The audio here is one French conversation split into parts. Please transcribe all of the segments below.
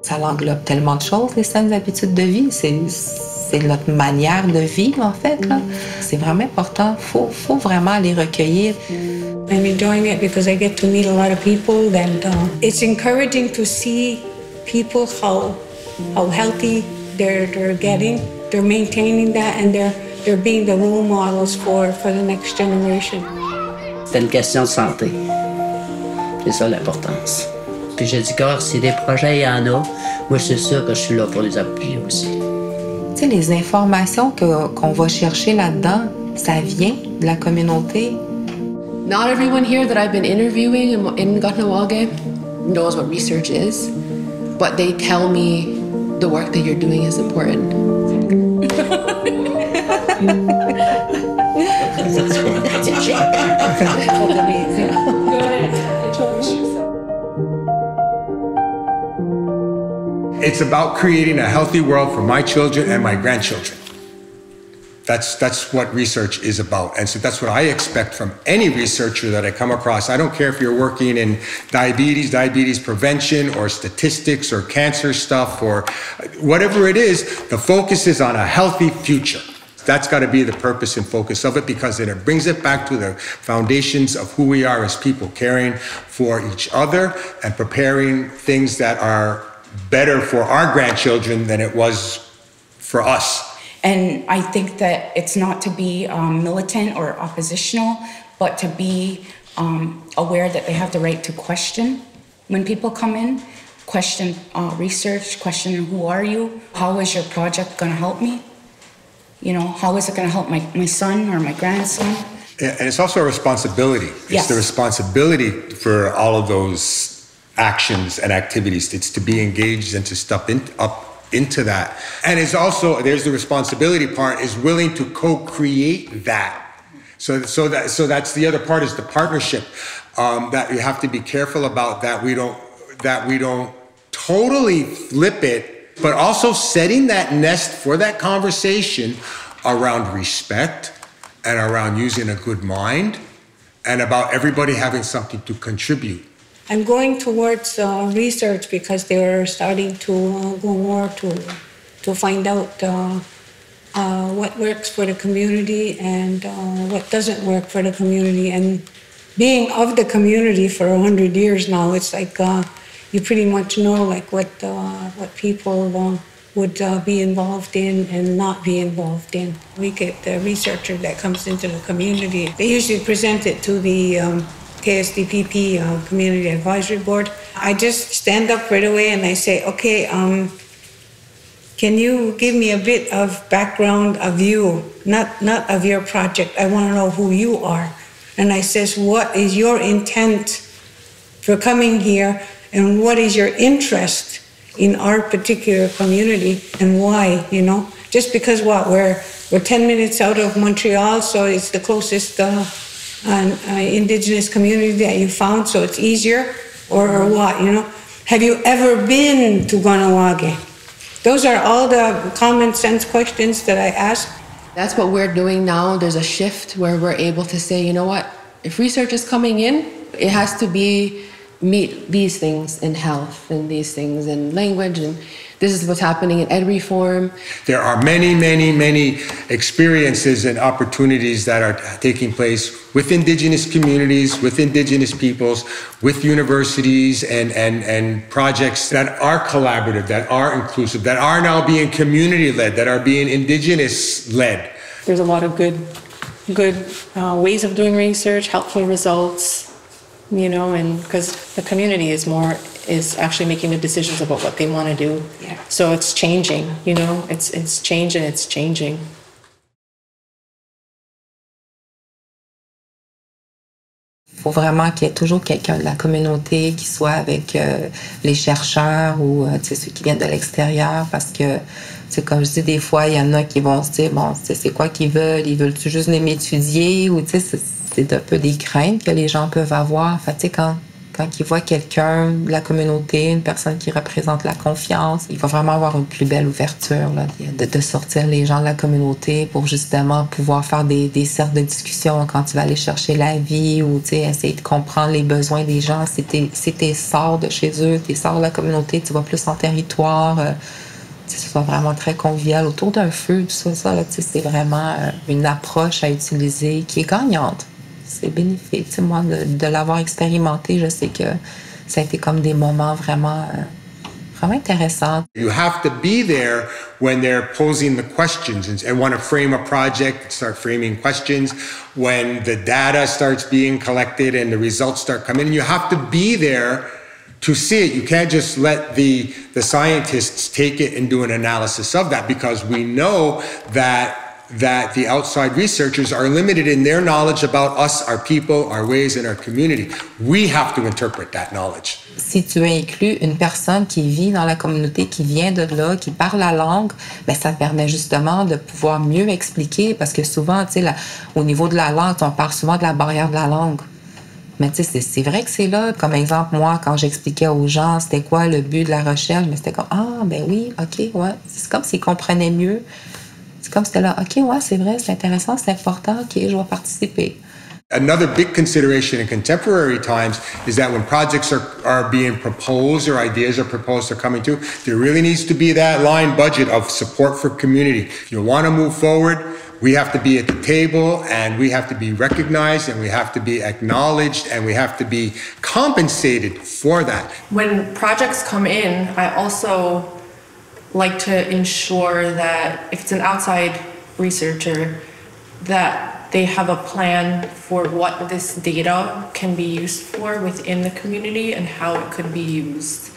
Ça englobe tellement de choses, les saines habitudes de vie. C'est notre manière de vivre, en fait. C'est vraiment important. Faut vraiment les recueillir. I'm enjoying it because I get to meet a lot of people, and it's encouraging to see people how healthy they're getting. They're maintaining that, and they're being the role models for the next generation. C'est une question de santé. C'est ça l'importance. Puis j'ai dit que si des projets, il y en a, moi c'est sûr que je suis là pour les appuyer aussi. Tu sais, les informations qu'on va chercher là-dedans, ça vient de la communauté. Not everyone here that I've been interviewing in Kahnawake knows what research is, but they tell me the work that you're doing is important. It's about creating a healthy world for my children and my grandchildren. That's what research is about. And so that's what I expect from any researcher that I come across. I don't care if you're working in diabetes prevention, or statistics, or cancer stuff, or whatever it is, the focus is on a healthy future. That's got to be the purpose and focus of it, because then it brings it back to the foundations of who we are as people, caring for each other and preparing things that are better for our grandchildren than it was for us. And I think that it's not to be militant or oppositional, but to be aware that they have the right to question when people come in, question research, question who are you, how is your project going to help me? You know, how is it going to help my son or my grandson? And it's also a responsibility. Yes. It's the responsibility for all of those actions and activities. It's to be engaged and to step up into that. And it's also, there's the responsibility part, is willing to co-create that. So that's the other part, is the partnership, that you have to be careful about, that we don't totally flip it, but also setting that nest for that conversation around respect and around using a good mind and about everybody having something to contribute. I'm going towards research because they were starting to go more to find out what works for the community and what doesn't work for the community. And being of the community for 100 years now, it's like you pretty much know like what people would be involved in and not be involved in. We get the researcher that comes into the community. They usually present it to the KSDPP Community Advisory Board. I just stand up right away and I say, okay, can you give me a bit of background of you, not of your project. I want to know who you are. And I says, what is your intent for coming here, and what is your interest in our particular community, and why, you know? Just because what, we're 10 minutes out of Montreal, so it's the closest Indigenous community that you found, so it's easier, or what, you know? Have you ever been to Kahnawake? Those are all the common sense questions that I ask. That's what we're doing now. There's a shift where we're able to say, you know what, if research is coming in, it has to meet these things in health and these things in language, and this is what's happening in ed reform. There are many, many, many experiences and opportunities that are taking place with Indigenous communities, with Indigenous peoples, with universities and projects that are collaborative, that are inclusive, that are now being community-led, that are being Indigenous-led. There's a lot of good ways of doing research, helpful results, you know, and because the community is actually making the decisions about what they want to do. Yeah. So it's changing, you know, it's changing, it's changing. Il faut vraiment qu'il y ait toujours quelqu'un de la communauté qui soit avec les chercheurs ou ceux qui viennent de l'extérieur, parce que, comme je dis, des fois, il y en a qui vont se dire, bon, c'est quoi qu'ils veulent? Ils veulent-tu juste venir m'étudier? Ou c'est un peu des craintes que les gens peuvent avoir. Fait, quand Quand il voit quelqu'un de la communauté, une personne qui représente la confiance, il va vraiment avoir une plus belle ouverture là, de sortir les gens de la communauté pour justement pouvoir faire des cercles de discussion quand tu vas aller chercher l'avis ou essayer de comprendre les besoins des gens. Si t'es sors de chez eux, t'es sors de la communauté, tu vas plus en territoire. Ce soit vraiment très convivial autour d'un feu, tout ça là, c'est vraiment une approche à utiliser qui est gagnante. C'est bénéfique. Moi, de l'avoir expérimenté, je sais que ça a été comme des moments vraiment intéressants. You have to be there when they're posing the questions and want to frame a project, start framing questions, when the data starts being collected and the results start coming in. You have to be there to see it. You can't just let the scientists take it and do an analysis of that, because we know that the outside researchers are limited in their knowledge about us, our people, our ways, and our community. We have to interpret that knowledge. Si tu inclus une personne qui vit dans la communauté, qui vient de là, qui parle la langue, ben ça permet justement de pouvoir mieux expliquer, parce que souvent, tu sais, au niveau de la langue, on parle souvent de la barrière de la langue. Mais tu sais, c'est vrai que c'est là. Comme exemple, moi, quand j'expliquais aux gens c'était quoi le but de la recherche, mais c'était comme, ah, ben oui, OK, ouais. C'est comme s'ils comprenaient mieux. C'est comme c'était là, OK, ouais, c'est vrai, c'est intéressant, c'est important, OK, je vais participer. Another big consideration in contemporary times is that when projects are being proposed or ideas are proposed or coming to, there really needs to be that line budget of support for community. If you want to move forward, we have to be at the table and we have to be recognized and we have to be acknowledged and we have to be compensated for that. When projects come in, I also like to ensure that if it's an outside researcher, that they have a plan for what this data can be used for within the community and how it could be used.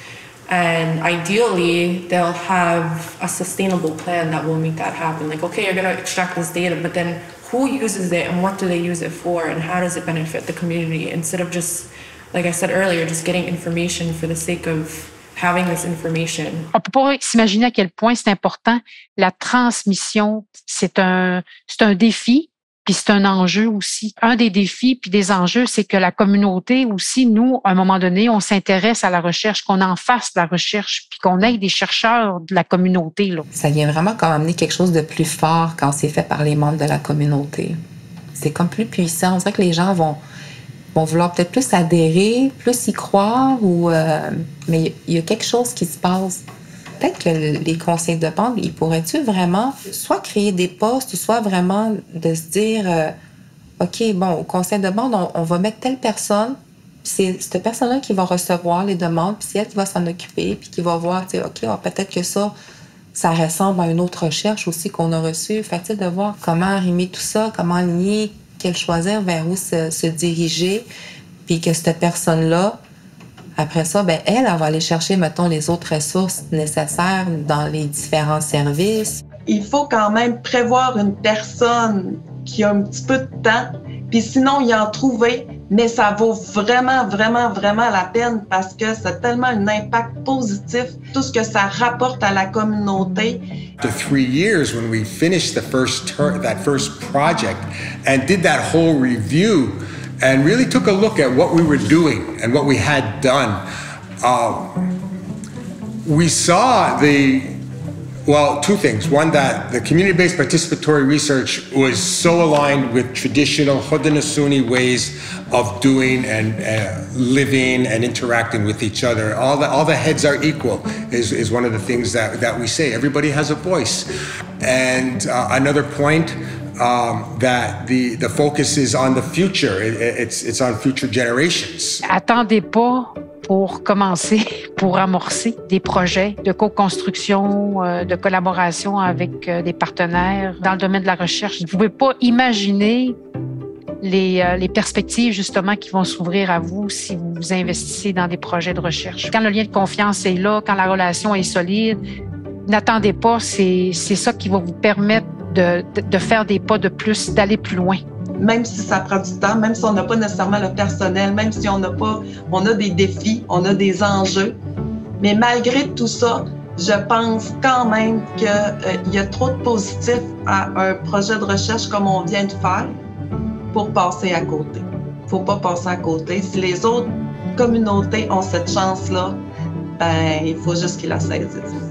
And ideally, they'll have a sustainable plan that will make that happen. Like, okay, you're going to extract this data, but then who uses it and what do they use it for and how does it benefit the community? Instead of just, like I said earlier, just getting information for the sake of having this information. On peut pas s'imaginer à quel point c'est important. La transmission, c'est un défi. Puis c'est un enjeu aussi. Un des défis puis des enjeux, c'est que la communauté aussi, nous, à un moment donné, on s'intéresse à la recherche, qu'on en fasse de la recherche, puis qu'on ait des chercheurs de la communauté. Là. Ça vient vraiment comme amener quelque chose de plus fort quand c'est fait par les membres de la communauté. C'est comme plus puissant. On dirait que les gens vont vouloir peut-être plus adhérer, plus y croire, mais il y a quelque chose qui se passe. Peut-être que les conseils de bande, ils pourraient-tu vraiment soit créer des postes, soit vraiment de se dire OK, bon, au conseil de bande, on va mettre telle personne, puis c'est cette personne-là qui va recevoir les demandes, puis c'est elle qui va s'en occuper, puis qui va voir, tu sais, OK, peut-être que ça ressemble à une autre recherche aussi qu'on a reçue. Fait que de voir comment arrimer tout ça, comment aligner, quel choisir, vers où se diriger, puis que cette personne-là, après ça, ben elle va aller chercher, mettons, les autres ressources nécessaires dans les différents services. Il faut quand même prévoir une personne qui a un petit peu de temps, puis sinon, y en trouver, mais ça vaut vraiment, vraiment, vraiment la peine parce que c'est tellement un impact positif, tout ce que ça rapporte à la communauté. After 3 years, when we finished that first project and did that whole review, and really took a look at what we were doing and what we had done, we saw two things. One, that the community-based participatory research was so aligned with traditional Haudenosaunee ways of doing and living and interacting with each other. All the heads are equal is one of the things that we say. Everybody has a voice. And another point, that the focus is on the future. It's on future generations. Attendez pas pour commencer, pour amorcer des projets de co-construction, de collaboration avec des partenaires dans le domaine de la recherche. Vous ne pouvez pas imaginer les perspectives justement qui vont s'ouvrir à vous si vous investissez dans des projets de recherche. Quand le lien de confiance est là, quand la relation est solide, n'attendez pas, c'est ça qui va vous permettre de faire des pas de plus, d'aller plus loin. Même si ça prend du temps, même si on n'a pas nécessairement le personnel, même si on a des défis, on a des enjeux. Mais malgré tout ça, je pense quand même qu'il y a trop de positifs à un projet de recherche comme on vient de faire pour passer à côté. faut pas passer à côté. Si les autres communautés ont cette chance-là, ben, il faut juste qu'ils la saisissent.